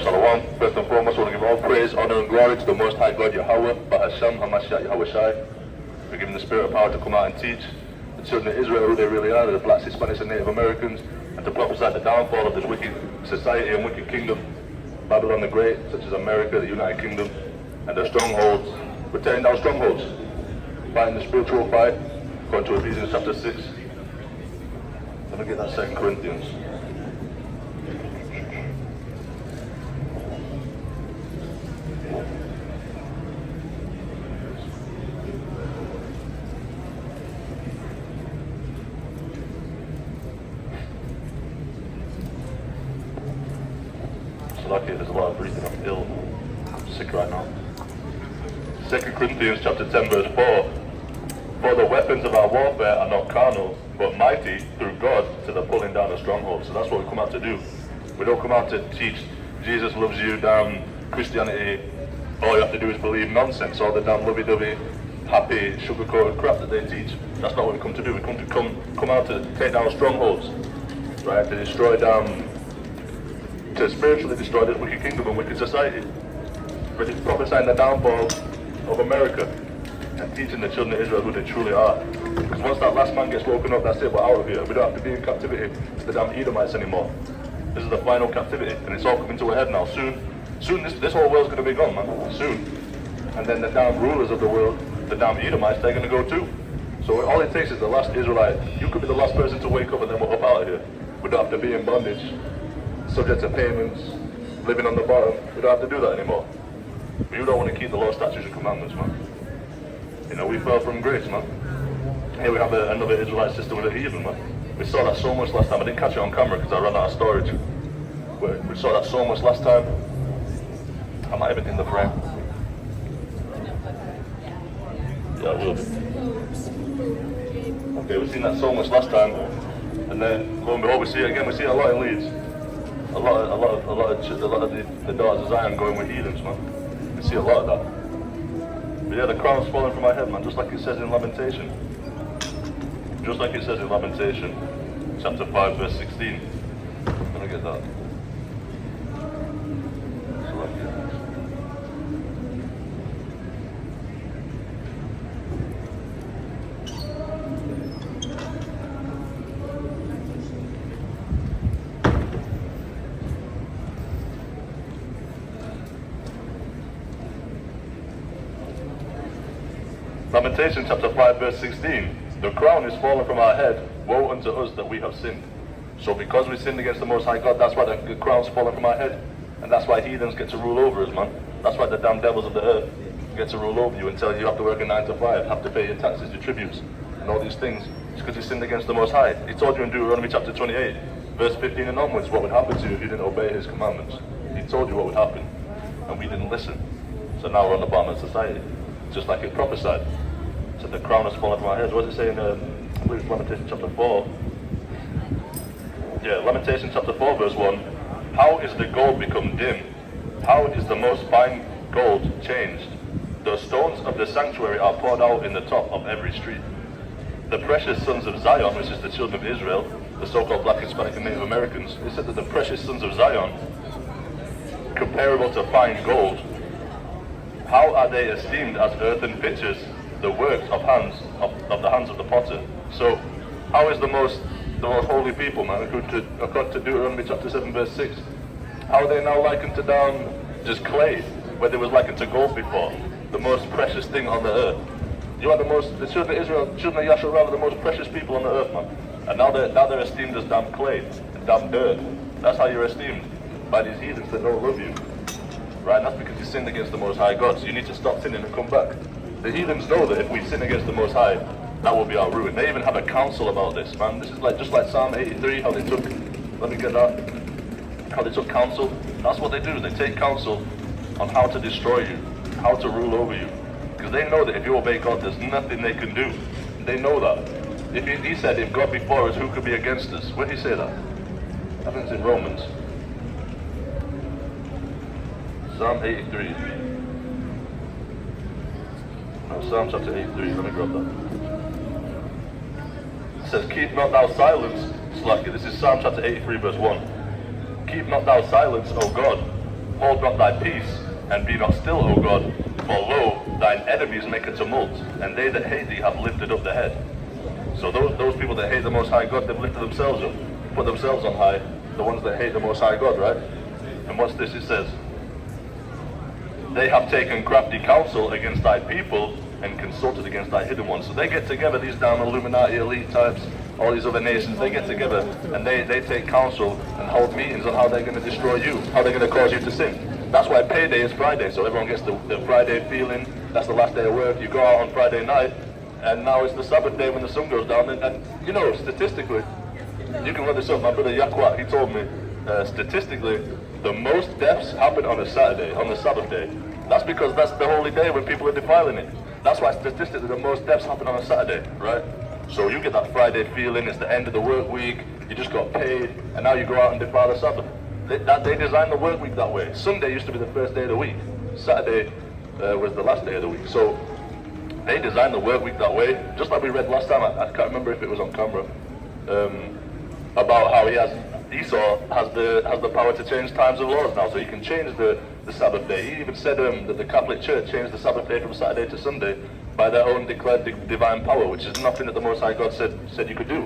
Shalom. First and foremost, I want to give all praise, honor, and glory to the Most High God, Yahweh, Bahashem, Hamashiach, Yahweh Shai, for giving the spirit of power to come out and teach the children of Israel who they really are, the blacks, Hispanics, and Native Americans, and to prophesy the downfall of this wicked society and wicked kingdom, Babylon the Great, such as America, the United Kingdom, and their strongholds. We're tearing down strongholds, fighting the spiritual fight, going to Ephesians chapter 6. Let me get that 2 Corinthians. Lucky there's a lot of breathing. I'm ill. I'm sick right now. 2 Corinthians chapter 10 verse 4. For the weapons of our warfare are not carnal, but mighty through God to the pulling down of strongholds. So that's what we come out to do. We don't come out to teach Jesus loves you, damn Christianity. All you have to do is believe nonsense, all the damn lovey-dovey, happy, sugar-coated crap that they teach. That's not what we come to do. We come out to take down strongholds, right? To destroy to spiritually destroy this wicked kingdom and wicked society. But it's prophesying the downfall of America and teaching the children of Israel who they truly are. Because once that last man gets woken up, that's it, we're out of here. We don't have to be in captivity to the damn Edomites anymore. This is the final captivity, and it's all coming to a head now. Soon this whole world's going to be gone, man. Soon. And then the damn rulers of the world, the damn Edomites, they're going to go too. So all it takes is the last Israelite. You could be the last person to wake up and then we're up out of here. We don't have to be in bondage, subject to payments, living on the bottom. We don't have to do that anymore. But you don't want to keep the law, statutes, and commandments, man. You know, we fell from grace, man. Here we have another Israelite system with a heathen, man. We saw that so much last time. I didn't catch it on camera because I ran out of storage. We saw that so much last time. I might have it in the frame. Yeah, I will be. Okay, we've seen that so much last time. And then, lo and behold, we see it again. We see it a lot in Leeds. A lot of the daughters of Zion going with heathens, man. We see a lot of that. But yeah, the crown's falling from my head, man, just like it says in Lamentation. Just like it says in Lamentation, chapter 5, verse 16. Let me get that. Lamentation chapter 5 verse 16. The crown is fallen from our head, woe unto us that we have sinned. So because we sinned against the Most High God, that's why the crown's fallen from our head. And that's why heathens get to rule over us, man. That's why the damn devils of the earth get to rule over you and tell you have to work a 9 to 5, have to pay your taxes, your tributes, and all these things. It's because you sinned against the Most High. He told you in Deuteronomy chapter 28, verse 15 and onwards, what would happen to you if you didn't obey his commandments. He told you what would happen, and we didn't listen. So now we're on the bottom of society, just like it prophesied. So the crown has fallen from our heads. What does it say in, I believe it's Lamentation chapter 4. Yeah, Lamentation chapter 4 verse 1. How is the gold become dim? How is the most fine gold changed? The stones of the sanctuary are poured out in the top of every street. The precious sons of Zion, which is the children of Israel, the so-called black, Hispanic, and Native Americans, it said that the precious sons of Zion, comparable to fine gold, how are they esteemed as earthen pitchers, the works of the hands of the potter? So, how is the most holy people, man, according to Deuteronomy chapter 7 verse 6, how are they now likened to down just clay, where they was likened to gold before, the most precious thing on the earth? You are the children of Israel, children of Yasharel are the most precious people on the earth, man. And now they're esteemed as damn clay, and damn dirt. That's how you're esteemed by these heathens that don't love you, right? And that's because you sinned against the Most High God. So you need to stop sinning and come back. The heathens know that if we sin against the Most High, that will be our ruin. They even have a council about this, man. This is just like Psalm 83, how they took, let me get that, how they took counsel. That's what they do. They take counsel on how to destroy you, how to rule over you. Because they know that if you obey God, there's nothing they can do. They know that. If he said, if God be for us, who could be against us? Where did he say that? I think it's in Romans. Psalm 83. No, Psalm chapter 83. Let me grab that. It says, keep not thou silence, Slacky. This is Psalm chapter 83, verse 1. Keep not thou silence, O God, hold not thy peace, and be not still, O God, for lo, thine enemies make a tumult, and they that hate thee have lifted up the head. So those people that hate the Most High God, they've lifted themselves up, put themselves on high, the ones that hate the Most High God, right? And what's this? It says, they have taken crafty counsel against thy people, and consulted against thy hidden ones. So they get together, these damn Illuminati elite types, all these other nations, they get together and they take counsel and hold meetings on how they're going to destroy you, how they're going to cause you to sin. That's why payday is Friday, so everyone gets the Friday feeling. That's the last day of work. You go out on Friday night, and now it's the Sabbath day when the sun goes down. And you know, statistically, you can look this up. My brother Yakwat, he told me, statistically, the most deaths happen on a Saturday, on the Sabbath day. That's because that's the holy day when people are defiling it. That's why statistically the most deaths happen on a Saturday, right? So you get that Friday feeling, it's the end of the work week, you just got paid, and now you go out and defile the Sabbath. They designed the work week that way. Sunday used to be the first day of the week. Saturday was the last day of the week. So they designed the work week that way, just like we read last time. I can't remember if it was on camera, about how Esau has the power to change times of laws now, so he can change the Sabbath day. He even said that the Catholic Church changed the Sabbath day from Saturday to Sunday by their own declared divine power, which is nothing that the Most High God said you could do.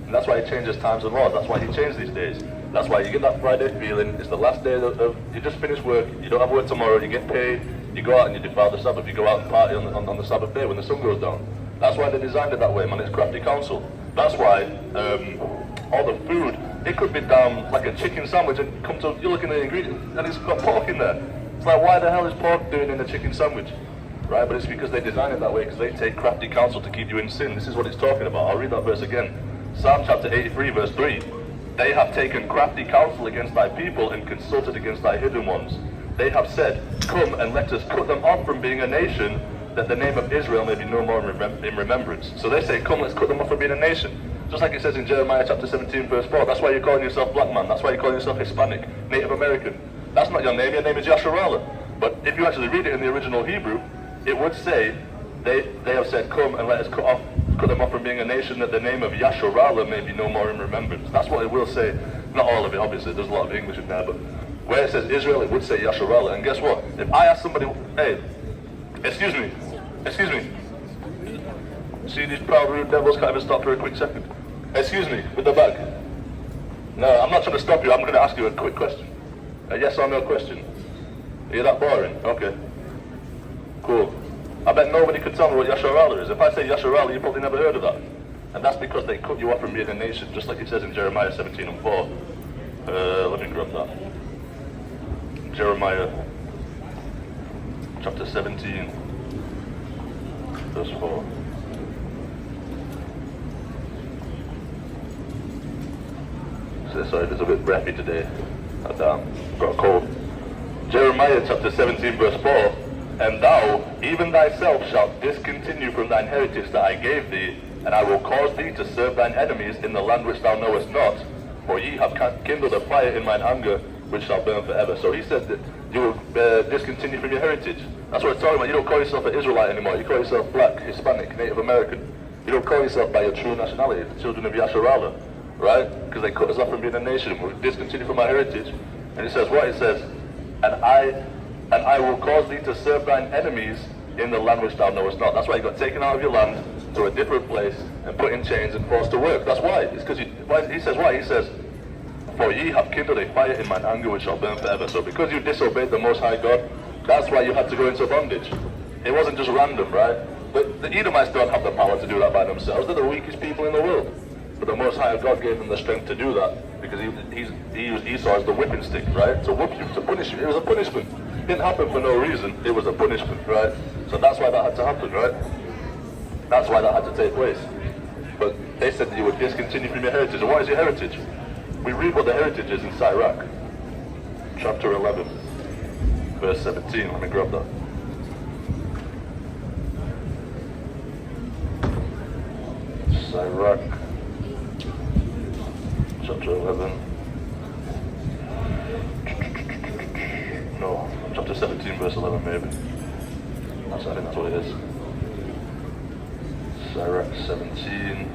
And that's why he changes times and laws. That's why he changed these days. That's why you get that Friday feeling. It's the last day of you just finished work, you don't have work tomorrow, you get paid, you go out and you defile the Sabbath. You go out and party on the Sabbath day when the sun goes down. That's why they designed it that way, man. It's crafty counsel. That's why all the food, it could be down like a chicken sandwich, and you're looking at the ingredients and it's got pork in there. It's like, why the hell is pork doing in a chicken sandwich? Right? But it's because they design it that way, because they take crafty counsel to keep you in sin. This is what it's talking about. I'll read that verse again. Psalm chapter 83 verse 3. They have taken crafty counsel against thy people, and consulted against thy hidden ones. They have said, come and let us cut them off from being a nation, that the name of Israel may be no more in remembrance. So they say, come, let's cut them off from being a nation. Just like it says in Jeremiah chapter 17 verse 4. That's why you're calling yourself black man. That's why you're calling yourself Hispanic, Native American. That's not your name is Yasharallah. But if you actually read it in the original Hebrew, it would say, they have said, come and let us cut them off from being a nation, that the name of Yasharallah may be no more in remembrance. That's what it will say. Not all of it, obviously, there's a lot of English in there, but where it says Israel, it would say Yasharallah. And guess what? If I ask somebody, hey, excuse me, see these proud rude devils can't even stop for a quick second. Excuse me, with the bag. No, I'm not trying to stop you, I'm going to ask you a quick question. A yes or no question. Are you that boring? Okay. Cool. I bet nobody could tell me what Yasharallah is. If I say Yasharallah, you probably never heard of that. And that's because they cut you off from being a nation, just like it says in Jeremiah 17 and 4. Let me grab that. Jeremiah chapter 17, verse 4. Sorry, it's a bit breathy today. I've got a cold. Jeremiah chapter 17 verse 4. And thou, even thyself, shalt discontinue from thine heritage that I gave thee, and I will cause thee to serve thine enemies in the land which thou knowest not, for ye have kindled a fire in mine anger, which shall burn forever. So he said that you will discontinue from your heritage. That's what it's talking about. You don't call yourself an Israelite anymore. You call yourself black, Hispanic, Native American. You don't call yourself by your true nationality, the children of Yasharallah. Right? Because they cut us off from being a nation. We'll discontinue from our heritage. And it says what? It says, and I will cause thee to serve thine enemies in the land which thou knowest not. That's why you got taken out of your land to a different place and put in chains and forced to work. That's why. It's because he says why? He says, for ye have kindled a fire in mine anger which shall burn forever. So because you disobeyed the Most High God, that's why you had to go into bondage. It wasn't just random, right? But the Edomites don't have the power to do that by themselves. They're the weakest people in the world. But the Most High God gave them the strength to do that, because he used Esau as the whipping stick, right? To whip you, to punish you. It was a punishment. It didn't happen for no reason. It was a punishment, right? So that's why that had to happen, right? That's why that had to take place. But they said that you would discontinue from your heritage. And what is your heritage? We read what the heritage is in Sirach, chapter 11, verse 17. Let me grab that. Sirach, chapter 11. No, chapter 17, verse 11, maybe. I think that's what it is. Sirach 17.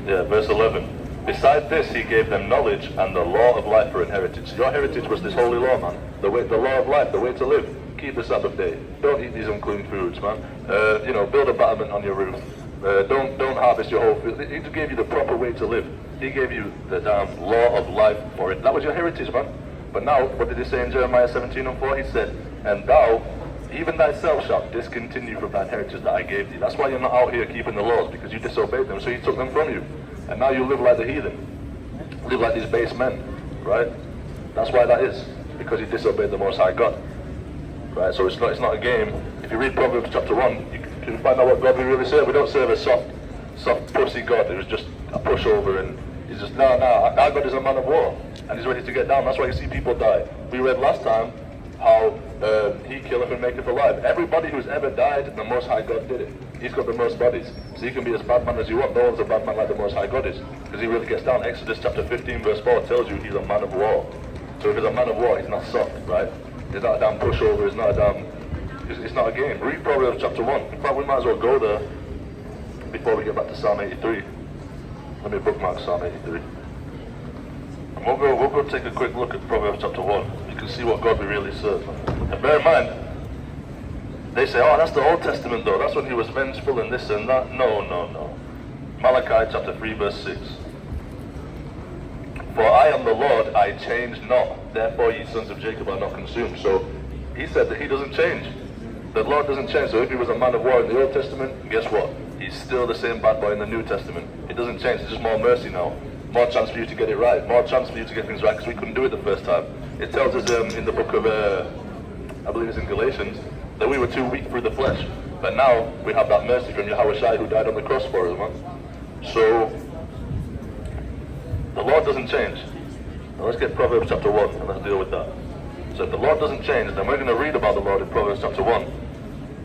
Yeah, verse 11. Besides this, he gave them knowledge and the law of life for inheritance. Your heritage was this holy law, man. The law of life, the way to live. Keep the Sabbath day. Don't eat these unclean foods, man. Build a battlement on your roof. Don't harvest your whole field. He just gave you the proper way to live. He gave you the damn law of life for it. That was your heritage, man. But now, what did he say in Jeremiah 17:4? He said, and thou, even thyself, shalt discontinue from thine heritage that I gave thee. That's why you're not out here keeping the laws, because you disobeyed them, so he took them from you. And now you live like the heathen. Live like these base men, right? That's why that is, because you disobeyed the Most High God. Right, so it's not a game. If you read Proverbs chapter 1, you can find out what God we really serve. We don't serve a soft pussy God. It was just a pushover, and he's just, no, our God is a man of war, and he's ready to get down. That's why you see people die. We read last time how he killeth and maketh alive. Everybody who's ever died, the Most High God did it. He's got the most bodies. So you can be as bad man as you want. No one's a bad man like the Most High God is, because he really gets down. Exodus chapter 15 verse 4 tells you he's a man of war. So if he's a man of war, he's not soft, right? He's not a damn pushover, it's not a damn... It's not a game. Read Proverbs chapter 1. In fact, we might as well go there before we get back to Psalm 83. Let me bookmark Psalm 83. And we'll go take a quick look at Proverbs chapter 1. You can see what God we really serve. And bear in mind, they say, oh, that's the Old Testament though. That's when he was vengeful and this and that. No. Malachi chapter 3 verse 6. For I am the Lord, I change not. Therefore ye sons of Jacob are not consumed. So he said that he doesn't change. The Lord doesn't change. So if he was a man of war in the Old Testament, guess what? He's still the same bad boy in the New Testament. It doesn't change. It's just more mercy now. More chance for you to get it right. More chance for you to get things right, because we couldn't do it the first time. It tells us in the book of, I believe it's in Galatians, that we were too weak through the flesh. But now we have that mercy from Yahweh Shai who died on the cross for us, man. So the Lord doesn't change. Now let's get Proverbs chapter 1 and let's deal with that. So if the Lord doesn't change, then we're going to read about the Lord in Proverbs chapter 1.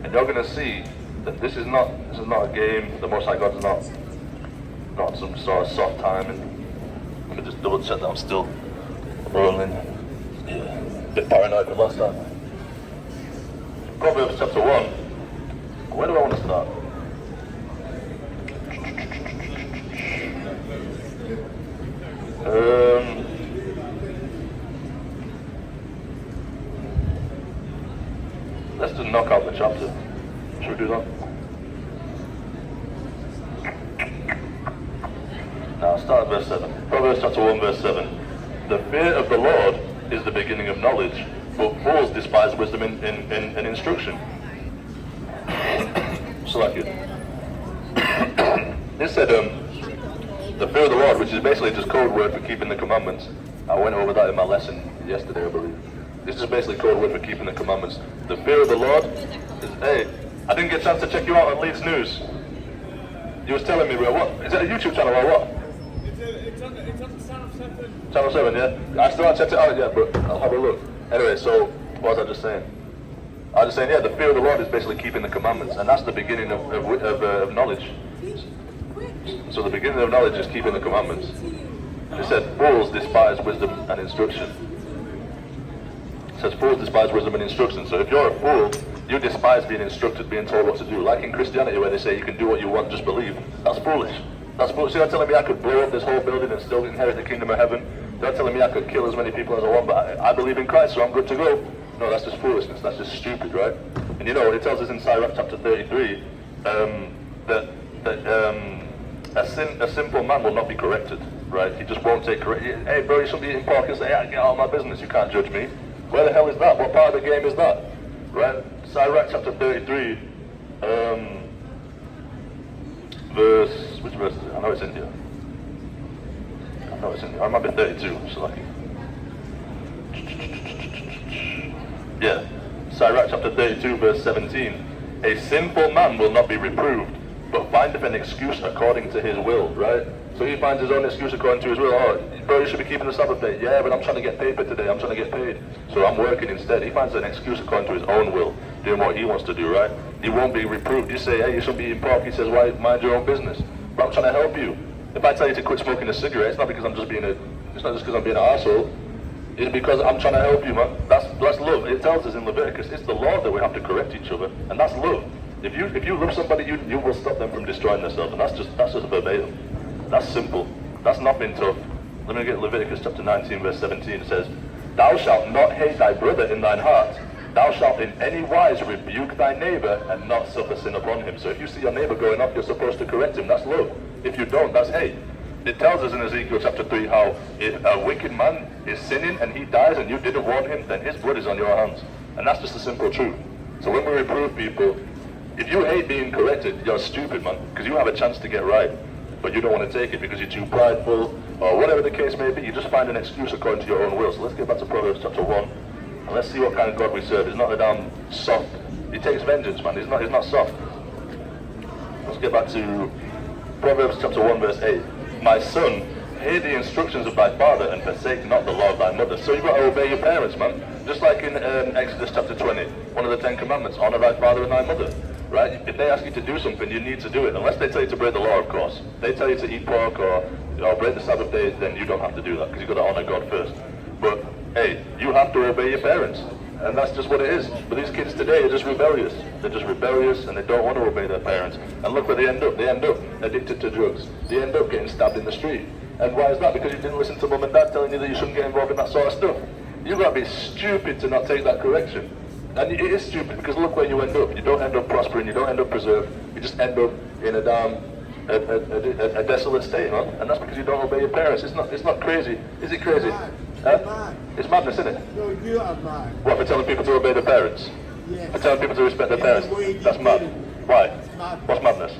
And you're going to see that this is not a game. The Most High God is not some sort of soft time. And let me just double check that I'm still rolling. Yeah, a bit paranoid from last time. Proverbs chapter 1. Where do I want to start? Let's just knock out the chapter. Should we do that? Now start at verse 7. Proverbs chapter 1 verse 7. The fear of the Lord is the beginning of knowledge, but fools despise wisdom in instruction. So like it. It said, the fear of the Lord, which is basically just code word for keeping the commandments. I went over that in my lesson yesterday, I believe. This is basically code word for keeping the commandments. The fear of the Lord is, hey, I didn't get a chance to check you out on Leeds News. You was telling me, bro, what? Is it a YouTube channel or what? It's on Channel 7. Channel 7, yeah? I still haven't checked it out yet, but I'll have a look. Anyway, so, what was I just saying? I was just saying, yeah, the fear of the Lord is basically keeping the commandments, and that's the beginning of knowledge. So the beginning of knowledge is keeping the commandments. It said, fools despise wisdom and instruction. It says, fools despise wisdom and instruction. So if you're a fool, you despise being instructed, being told what to do. Like in Christianity, where they say you can do what you want, just believe. That's foolish. That's foolish. So you're telling me I could blow up this whole building and still inherit the kingdom of heaven? They're telling me I could kill as many people as I want, but I believe in Christ, so I'm good to go. No, that's just foolishness. That's just stupid, right? And you know, it tells us in Sirach chapter 33 that a simple man will not be corrected, right? He just won't take correction. Hey, bro, you shouldn't be eating pork. And say, hey, get out of my business. You can't judge me. Where the hell is that? What part of the game is that? Right? Sirach chapter 33, which verse is it? I know it's in here. I might be 32, so like... Yeah, Sirach chapter 32 verse 17. A sinful man will not be reproved, but findeth an excuse according to his will, right? So he finds his own excuse according to his will. Oh, bro, you should be keeping the Sabbath day. Yeah, but I'm trying to get paper today. I'm trying to get paid. So I'm working instead. He finds an excuse according to his own will, doing what he wants to do, right? He won't be reproved. You say, hey, you shouldn't be eating pork. He says, why? Mind your own business. But I'm trying to help you. If I tell you to quit smoking a cigarette, it's not because I'm just being it's not just because I'm being an arsehole. It's because I'm trying to help you, man. That's love. It tells us in Leviticus, it's the law that we have to correct each other, and that's love. If you love somebody, you will stop them from destroying themselves, and that's just verbatim. That's simple. That's nothing tough. Let me get Leviticus chapter 19, verse 17. It says, Thou shalt not hate thy brother in thine heart. Thou shalt in any wise rebuke thy neighbor and not suffer sin upon him. So if you see your neighbor going off, you're supposed to correct him. That's love. If you don't, that's hate. It tells us in Ezekiel chapter 3 how if a wicked man is sinning and he dies and you didn't warn him, then his blood is on your hands. And that's just a simple truth. So when we reprove people, if you hate being corrected, you're stupid, man, because you have a chance to get right, but you don't want to take it because you're too prideful, or whatever the case may be. You just find an excuse according to your own will. So let's get back to Proverbs chapter 1, and let's see what kind of God we serve. He's not a damn soft. He takes vengeance, man. He's not soft. Let's get back to Proverbs chapter 1, verse 8. My son, hear the instructions of thy father, and forsake not the law of thy mother. So you've got to obey your parents, man. Just like in Exodus chapter 20, one of the 10 commandments, honor thy father and thy mother. Right? If they ask you to do something, you need to do it. Unless they tell you to break the law, of course. If they tell you to eat pork or break the Sabbath day, then you don't have to do that because you've got to honor God first. But hey, you have to obey your parents. And that's just what it is. But these kids today are just rebellious. They're just rebellious and they don't want to obey their parents. And look where they end up. They end up addicted to drugs. They end up getting stabbed in the street. And why is that? Because you didn't listen to mum and dad telling you that you shouldn't get involved in that sort of stuff. You've got to be stupid to not take that correction. And it is stupid because look where you end up. You don't end up prospering, you don't end up preserved, you just end up in a damn a desolate state, man. And that's because you don't obey your parents. It's not crazy. Is it crazy? It's madness, isn't it? No, you are mad. What, for telling people to obey their parents? Yes. For telling people to respect their parents? That's mad. Why? What's madness?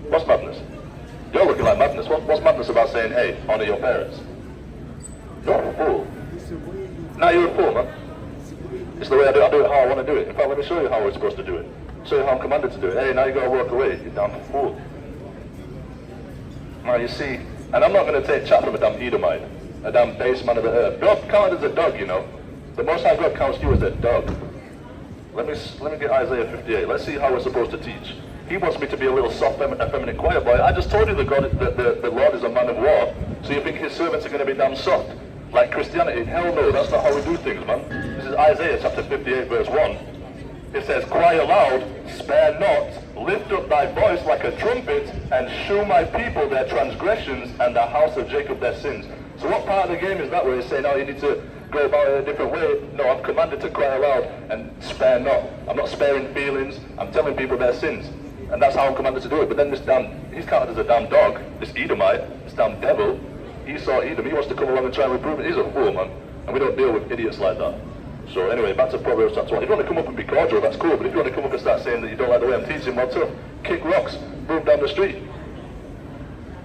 What's madness? You're looking like madness. What's madness about saying, hey, honor your parents? You're a fool. Now you're a fool, man. It's the way I do it how I want to do it. In fact, let me show you how we're supposed to do it. Show you how I'm commanded to do it. Hey, now you got to walk away, you damn fool. Now you see, and I'm not going to take chat from a damn Edomite, a damn base man of the earth. God counted as a dog, you know. The Most High God counts you as a dog. Let me get Isaiah 58. Let's see how we're supposed to teach. He wants me to be a little soft, effeminate, quiet boy. I just told you that the Lord is a man of war. So you think his servants are going to be damn soft? Like Christianity? Hell no, that's not how we do things, man. This is Isaiah chapter 58, verse 1. It says, Cry aloud, spare not, lift up thy voice like a trumpet, and shew my people their transgressions, and the house of Jacob their sins. So what part of the game is that where he's saying, oh, you need to go about it a different way? No, I'm commanded to cry aloud and spare not. I'm not sparing feelings, I'm telling people their sins. And that's how I'm commanded to do it. But then he's counted as a damn dog, this Edomite, this damn devil, Esau Edom, he wants to come along and try and reprove it. He's a fool, man. And we don't deal with idiots like that. So anyway, back to Proverbs chapter 1. If you want to come up and be cordial, that's cool. But if you want to come up and start saying that you don't like the way I'm teaching, well, tough. Kick rocks, move down the street.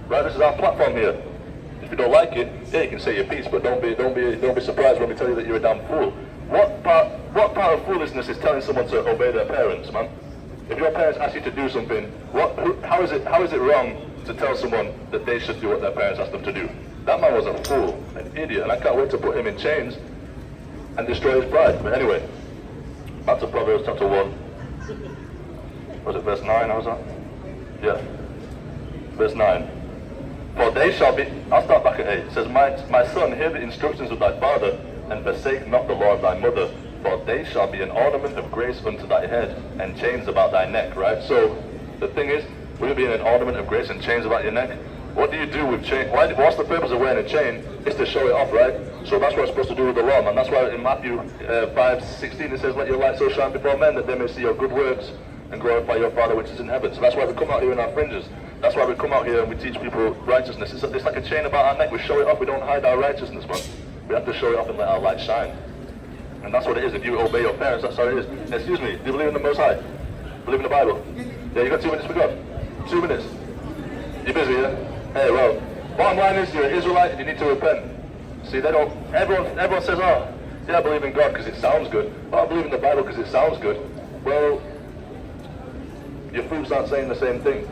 Right, this is our platform here. If you don't like it, yeah, you can say your piece, but don't be surprised when we tell you that you're a damn fool. What part of foolishness is telling someone to obey their parents, man? If your parents ask you to do something, how is it wrong to tell someone that they should do what their parents asked them to do? That man was a fool, an idiot, and I can't wait to put him in chains and destroy his pride. But anyway, back to Proverbs chapter 1. Was it verse 9? How was that? Yeah. Verse 9. For they shall be, I'll start back at 8. It says, My son, hear the instructions of thy father, and forsake not the law of thy mother, for they shall be an ornament of grace unto thy head, and chains about thy neck, right? So, the thing is, will you be an ornament of grace and chains about your neck? What do you do with chain? What's the purpose of wearing a chain? It's to show it off, right? So that's what it's supposed to do with the law, man. That's why in Matthew 5:16 it says, Let your light so shine before men that they may see your good works and glorify your Father which is in heaven. So that's why we come out here in our fringes. That's why we come out here and we teach people righteousness. It's like a chain about our neck. We show it off. We don't hide our righteousness, man. We have to show it off and let our light shine. And that's what it is. If you obey your parents, that's how it is. Excuse me, do you believe in the Most High? Believe in the Bible? Yeah, you got 2 minutes for God? 2 minutes. You busy, yeah? Hey, well, bottom line is you're an Israelite and you need to repent. See, everyone says, oh, yeah, I believe in God because it sounds good. Oh, I believe in the Bible because it sounds good. Well, your fruits aren't saying the same thing.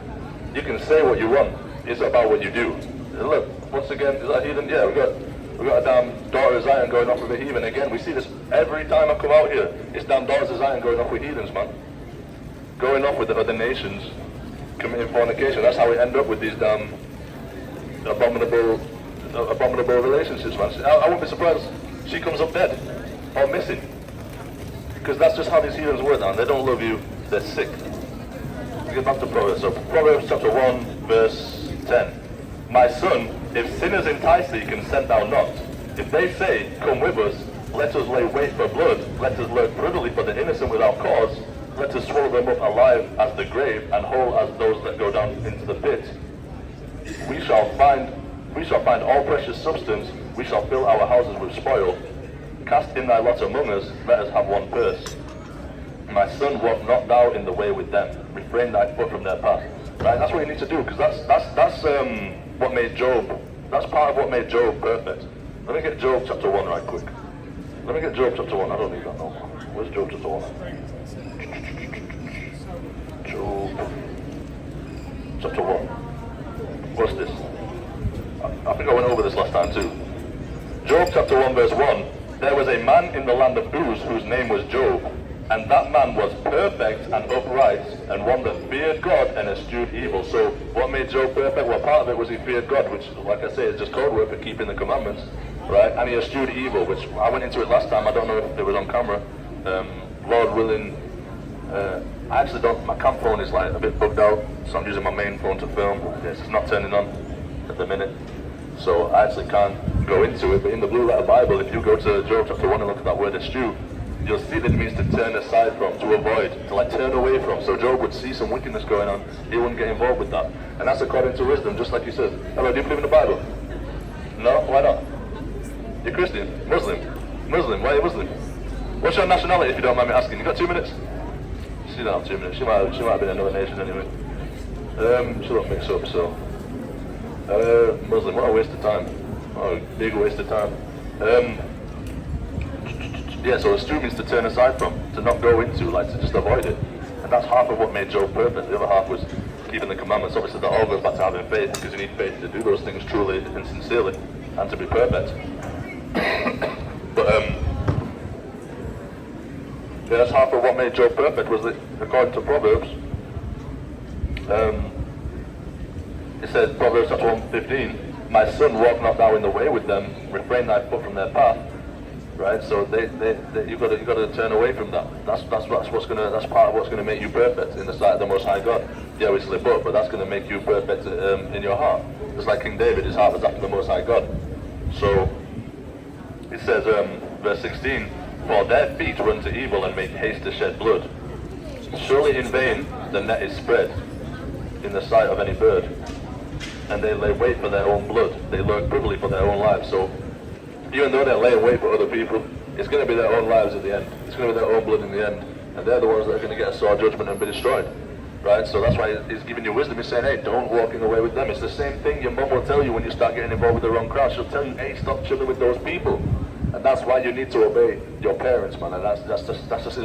You can say what you want. It's about what you do. Look, once again, is that heathen? Yeah, we got a damn daughter of Zion going off with a heathen again. We see this every time I come out here. It's damn daughters of Zion going off with heathens, man. Going off with the other nations, committing fornication. That's how we end up with these damn abominable relationships, man. I wouldn't be surprised she comes up dead or missing. Because that's just how these heathens work, man. They don't love you, they're sick. Get back to Proverbs. So Proverbs chapter 1, verse 10. My son, If sinners entice thee, consent thou not. If they say, come with us, let us lay wait for blood, let us lurk privily for the innocent without cause, let us swallow them up alive as the grave, and whole as those that go down into the pit. We shall find all precious substance, we shall fill our houses with spoil. Cast in thy lot among us, let us have one purse. My son, walk not thou in the way with them, refrain thy foot from their path. Right, that's what you need to do, because that's what made Job, that's part of what made Job perfect. Let me get Job chapter 1 right quick. Let me get Job chapter 1, I don't need that no more. Where's Job chapter 1? Job chapter 1. What's this? I think I went over this last time too. Job chapter 1 verse 1. There was a man in the land of Uz whose name was Job, and that man was perfect and upright, and one that feared God and eschewed evil. So what made Job perfect? Well, part of it was he feared God, which, like I say, is just code word for keeping the commandments, right? And he eschewed evil, which I went into it last time. I don't know if it was on camera. Lord willing, I actually don't, my cam phone is like a bit bugged out, so I'm using my main phone to film. It's not turning on at the minute, so I actually can't go into it. But in the Blue Letter Bible, if you go to Job chapter 1 and look at that word eschew, you'll see that it means to turn aside from, to avoid, to like turn away from. So Job would see some wickedness going on, he wouldn't get involved with that. And that's according to wisdom, just like he says. Hello, do you believe in the Bible? No? Why not? You're Christian? Muslim? Muslim? Why are you Muslim? What's your nationality, if you don't mind me asking? You got 2 minutes? She don't have 2 minutes. She might have been another nation anyway. She don't mix up, so. Muslim, what a waste of time. Oh, big waste of time. Yeah, so eschew means to turn aside from, to not go into, like to just avoid it. And that's half of what made Job perfect. The other half was keeping the commandments. Obviously that all goes back to having faith, because you need faith to do those things truly and sincerely, and to be perfect. But yeah, that's half of what made Job perfect, was that according to Proverbs, it says, Proverbs chapter 1:15, my son, walk not thou in the way with them, refrain thy foot from their path. Right, so you've got to turn away from that. That's part of what's gonna make you perfect in the sight of the Most High God. Yeah, we slip up, but that's gonna make you perfect in your heart. Just like King David, his heart was after the Most High God. So it says, verse 16, for their feet run to evil and make haste to shed blood. Surely in vain the net is spread in the sight of any bird, and they lay wait for their own blood. They lurk privily for their own lives. So even though they're laying wait for other people, it's going to be their own lives at the end. It's going to be their own blood in the end. And they're the ones that are going to get a sore judgment and be destroyed. Right? So that's why he's giving you wisdom. He's saying, hey, don't walk in the way with them. It's the same thing your mum will tell you when you start getting involved with the wrong crowd. She'll tell you, hey, stop chilling with those people. And that's why you need to obey your parents, man. And that's just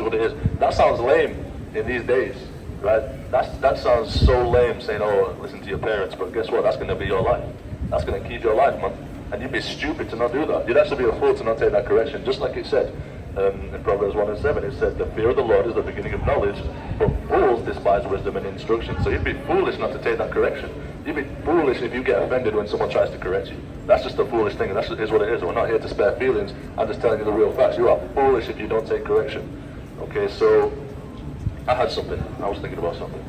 what it is. That sounds lame in these days. Right? That sounds so lame, saying, oh, listen to your parents. But guess what? That's going to be your life. That's going to keep your life, man. And you'd be stupid to not do that. You'd actually be a fool to not take that correction. Just like it said in Proverbs 1:7, it said, the fear of the Lord is the beginning of knowledge, but fools despise wisdom and instruction. So you'd be foolish not to take that correction. You'd be foolish if you get offended when someone tries to correct you. That's just a foolish thing, and that is what it is. We're not here to spare feelings. I'm just telling you the real facts. You are foolish if you don't take correction. Okay, so I had something. I was thinking about something.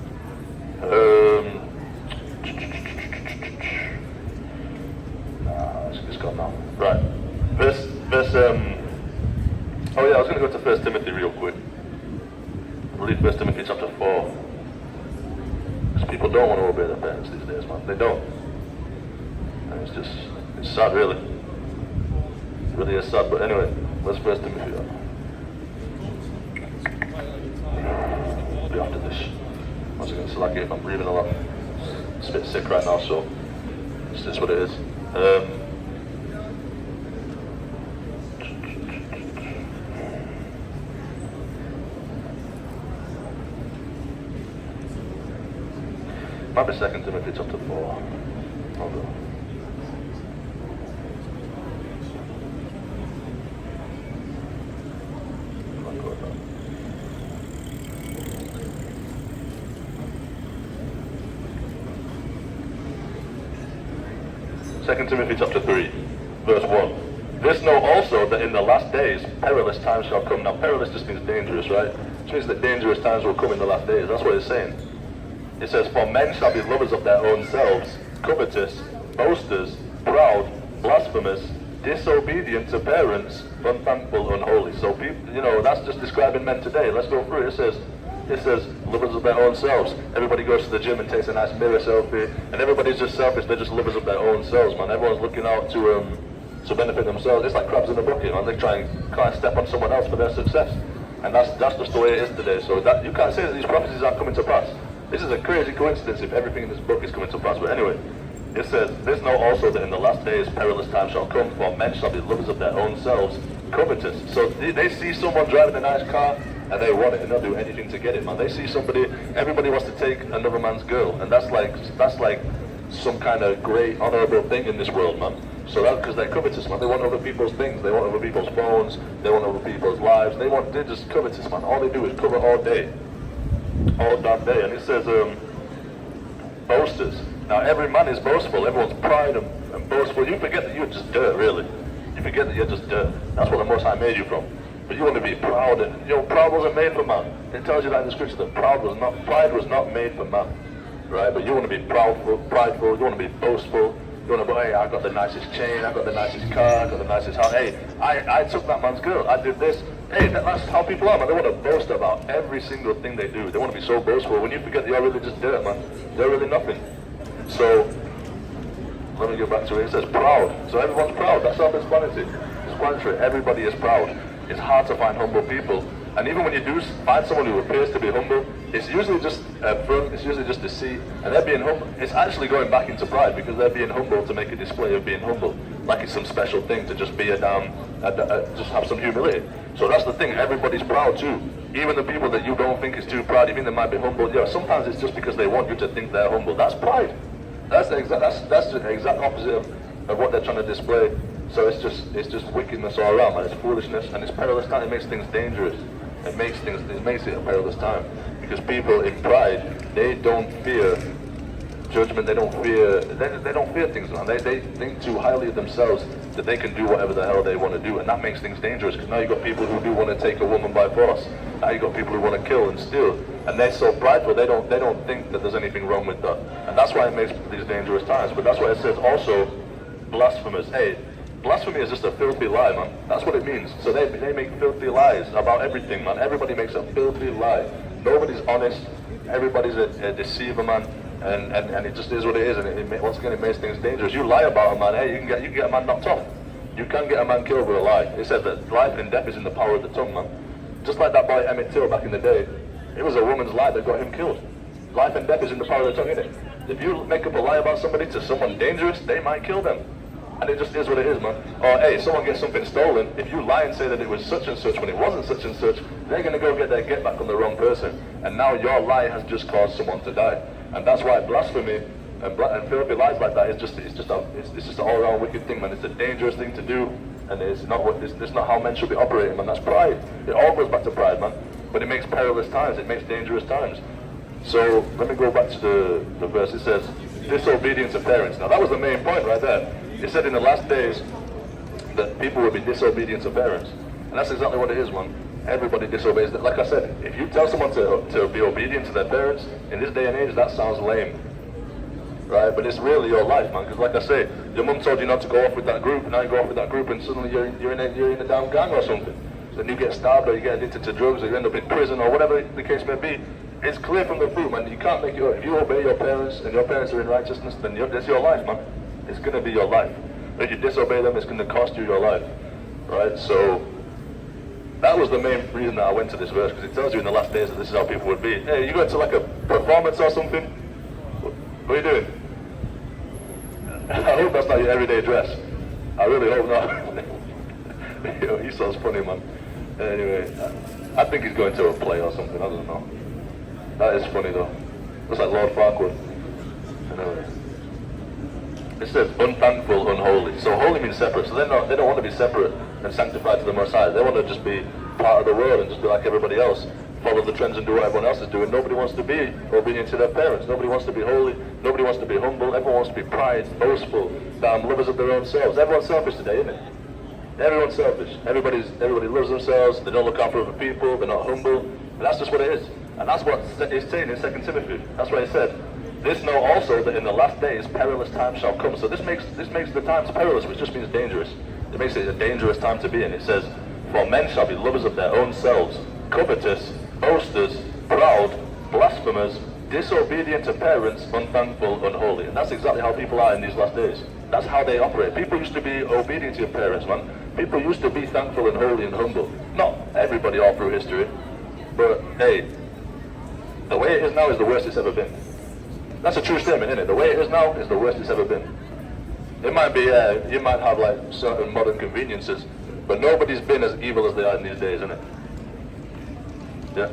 It's gone now. Right. Oh yeah, I was going to go to 1 Timothy real quick. I'll read 1 Timothy chapter 4. Because people don't want to obey their parents these days, man. They don't. And it's sad, really. It really is sad. But anyway, let's 1 Timothy. I'll be after this. Once again, select it. I'm breathing a lot. It's a bit sick right now, so it's just what it is. Might be 2 Timothy chapter 4. Hold on. Second Timothy chapter 3, verse 1. This know also that in the last days perilous times shall come. Now perilous just means dangerous, right? Which means that dangerous times will come in the last days. That's what it's saying. It says, for men shall be lovers of their own selves, covetous, boasters, proud, blasphemous, disobedient to parents, unthankful, unholy. So people, that's just describing men today. Let's go through it. It says, lovers of their own selves. Everybody goes to the gym and takes a nice mirror selfie, and everybody's just selfish. They're just lovers of their own selves, man. Everyone's looking out to benefit themselves. It's like crabs in a bucket, man. They try and step on someone else for their success, and that's just the way it is today. So that you can't say that these prophecies aren't coming to pass. This is a crazy coincidence if everything in this book is coming to pass. But anyway, it says, "This know also that in the last days perilous times shall come, for men shall be lovers of their own selves, covetous." So they see someone driving a nice car, and they want it, and they'll do anything to get it, man. They see everybody wants to take another man's girl, and that's like some kind of great, honorable thing in this world, man. So that's because they're covetous, man. They want other people's things, they want other people's phones, they want other people's lives, they're just covetous, man. All they do is covet all day, all damn day. And it says, boasters. Now every man is boastful, everyone's pride and boastful. You forget that you're just dirt, really. You forget that you're just dirt. That's what the Most High made you from. But you want to be proud, and pride wasn't made for man. It tells you that in the scripture that pride was not made for man, right? But you want to be prideful, you want to be boastful. You want to go, hey, I got the nicest chain, I got the nicest car, I got the nicest house. Hey, I took that man's girl, I did this. Hey, that's how people are, man. They want to boast about every single thing they do. They want to be so boastful. When you forget that you're really just dirt, man. They're really nothing. So let me get back to it. It says proud. So everyone's proud. That's self-explanatory. Everybody is proud. It's hard to find humble people. And even when you do find someone who appears to be humble, it's usually just front, it's usually just deceit. And they're being humble. It's actually going back into pride because they're being humble to make a display of being humble. Like it's some special thing to just be just have some humility. So that's the thing. Everybody's proud too. Even the people that you don't think is too proud, even they might be humble. Sometimes it's just because they want you to think they're humble. That's pride. That's the exact opposite of what they're trying to display. So it's just wickedness all around, man. It's foolishness and it's perilous time. It makes things dangerous. It makes it a perilous time because people in pride, they don't fear judgment. They don't fear things, man. They think too highly of themselves that they can do whatever the hell they want to do, and that makes things dangerous. Because now you've got people who do want to take a woman by force. Now you've got people who want to kill and steal, and they're so prideful they don't think that there's anything wrong with that, and that's why it makes these dangerous times. But that's why it says also blasphemous. Hey, blasphemy is just a filthy lie, man. That's what it means. So they make filthy lies about everything, man. Everybody makes a filthy lie. Nobody's honest. Everybody's a deceiver, man. And it just is what it is. And once again, it makes things dangerous. You lie about a man, hey, you can get a man knocked off. You can get a man killed with a lie. It says that life and death is in the power of the tongue, man. Just like that boy Emmett Till back in the day. It was a woman's lie that got him killed. Life and death is in the power of the tongue, innit? If you make up a lie about somebody to someone dangerous, they might kill them. And it just is what it is, man. Or, hey, someone gets something stolen. If you lie and say that it was such and such when it wasn't such and such, they're going to go get their get back on the wrong person. And now your lie has just caused someone to die. And that's why blasphemy and filthy lies like that is just an all-around wicked thing, man. It's a dangerous thing to do. And it's not how men should be operating, man. That's pride. It all goes back to pride, man. But it makes perilous times. It makes dangerous times. So let me go back to the verse. It says, disobedience of parents. Now that was the main point right there. It said in the last days that people will be disobedient to parents. And that's exactly what it is, man. Everybody disobeys. Like I said, if you tell someone to be obedient to their parents, in this day and age, that sounds lame. Right? But it's really your life, man. Because like I say, your mum told you not to go off with that group, and now you go off with that group, and suddenly you're in a damn gang or something. Then you get stabbed, or you get addicted to drugs, or you end up in prison, or whatever the case may be. It's clear from the fruit, man. You can't make it up. If you obey your parents, and your parents are in righteousness, then that's your life, man. It's going to be your life. But if you disobey them, it's going to cost you your life. Right? So that was the main reason that I went to this verse, because it tells you in the last days that this is how people would be. Hey, you going to like a performance or something? What are you doing? I hope that's not your everyday dress. I really hope not. He sounds funny, man. Anyway, I think he's going to a play or something. I don't know. That is funny though. Looks like Lord Farquaad. Anyway. It says unthankful, unholy. So holy means separate. So they don't want to be separate and sanctified to the Most High. They want to just be part of the world and just be like everybody else. Follow the trends and do what everyone else is doing. Nobody wants to be obedient to their parents. Nobody wants to be holy. Nobody wants to be humble. Everyone wants to be pride, boastful, lovers of their own selves. Everyone's selfish today, isn't it? Everyone's selfish. Everybody loves themselves. They don't look after other people. They're not humble. And that's just what it is. And that's what it's saying in 2 Timothy. That's what it said. This know also that in the last days perilous times shall come. So this makes the times perilous, which just means dangerous. It makes it a dangerous time to be in. It says, for men shall be lovers of their own selves, covetous, boasters, proud, blasphemers, disobedient to parents, unthankful, unholy. And that's exactly how people are in these last days. That's how they operate. People used to be obedient to your parents, man. People used to be thankful and holy and humble. Not everybody all through history, but hey, the way it is now is the worst it's ever been. That's a true statement, isn't it? The way it is now is the worst it's ever been. It might be, you might have like certain modern conveniences, but nobody's been as evil as they are in these days, isn't it? Yeah.